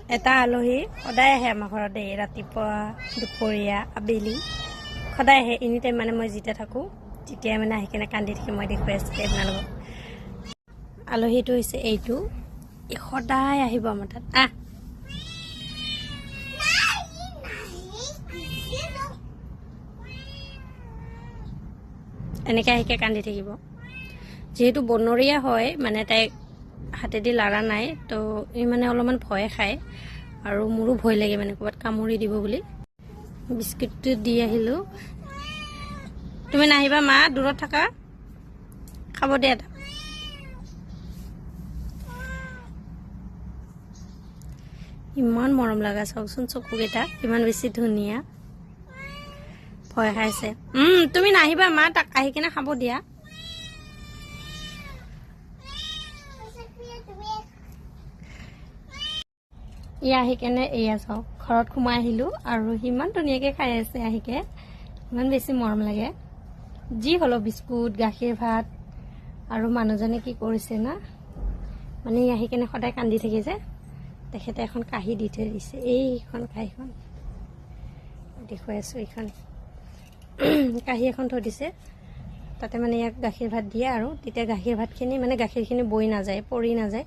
এটা আলহী সদায় আহে আমাৰ ঘৰত ৰাতিপুৱা দুপৰীয়া আবেলি সদায় আহে এনি টাইম মানে মই যেতিয়া থাকোঁ তেতিয়াই মানে আহি কিনে কান্দি থাকি মই দেখুৱাই আছোঁ আপোনালোকক আলহীটো হৈছে এইটো সদায় আহিব আমাৰ তাত এনেকৈ আহিকে কান্দি থাকিব যেহেতু বনৰীয়া হয় মানে তাইক হাতেদি লাৰা নাই তো ই মানে অলপমান ভয় খায় আৰু মোৰো ভয় লাগে মানে ক'ৰবাত কামুৰি দিব বুলি বিস্কুটটো দি আহিলোঁ তুমি নাহিবা মা দূৰত থাকা খাব দে এটা ইমান মৰম লগা চাওকচোন চকুকেইটা ইমান বেছি ধুনীয়া ভয় খাইছে তুমি নাহিবা মা তাক আহি কিনে খাব দিয়া ই আহি কেনে এয়া চাওক ঘৰত সোমাই আহিলোঁ আৰু সিমান ধুনীয়াকৈ খাই আছে আহিকে ইমান বেছি মৰম লাগে যি হ'লেও বিস্কুট গাখীৰ ভাত আৰু মানুহজনে কি কৰিছে না মানে ই আহি কেনে সদায় কান্দি থাকি যে তেখেতে এখন কাঁহী দি থৈ দিছে এইখন কাঁহীখন দেখুৱাই আছোঁ এইখন কাঁহী এখন থৈ দিছে তাতে মানে ইয়াক গাখীৰ ভাত দিয়ে আৰু তেতিয়া গাখীৰ ভাতখিনি মানে গাখীৰখিনি বৈ নাযায় পৰি নাযায়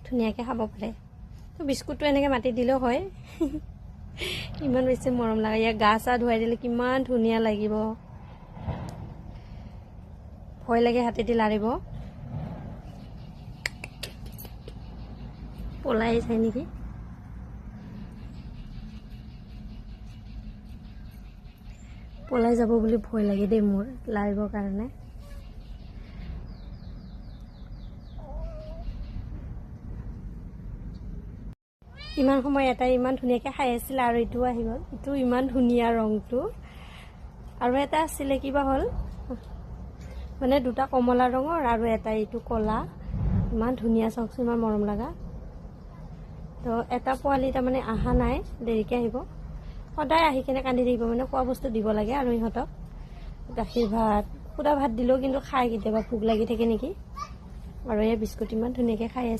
ধুনীয়াকৈ খাব পাৰে তো বিস্কুটটো এনেকৈ মাতি দিলেও হয় ইমান বেছি মৰম লাগে ইয়াক গা চা ধুৱাই দিলে কিমান ধুনীয়া লাগিব ভয় লাগে হাতেদি লাৰিব পলাই যায় নেকি পলাই যাব বুলি ভয় লাগে দেই মোৰ লাৰিবৰ কাৰণে ইমান সময় এটাই ইমান ধুনীয়াকৈ খাই আছিলে আৰু এইটো আহি গ'ল এইটো ইমান ধুনীয়া ৰংটো আৰু এটা আছিলে কিবা হ'ল মানে দুটা কমলা ৰঙৰ আৰু এটা এইটো ক'লা ইমান ধুনীয়া চাওকচোন ইমান মৰম লগা তো এটা পোৱালি তাৰমানে অহা নাই দেৰিকৈ আহিব সদায় আহি কিনে কান্দি থাকিব মানে খোৱা বস্তু দিব লাগে আৰু ইহঁতক গাখীৰ ভাত সুদা ভাত দিলেও কিন্তু খাই কেতিয়াবা ভোক লাগি থাকে নেকি আৰু এই বিস্কুট ইমান ধুনীয়াকৈ খাই আছে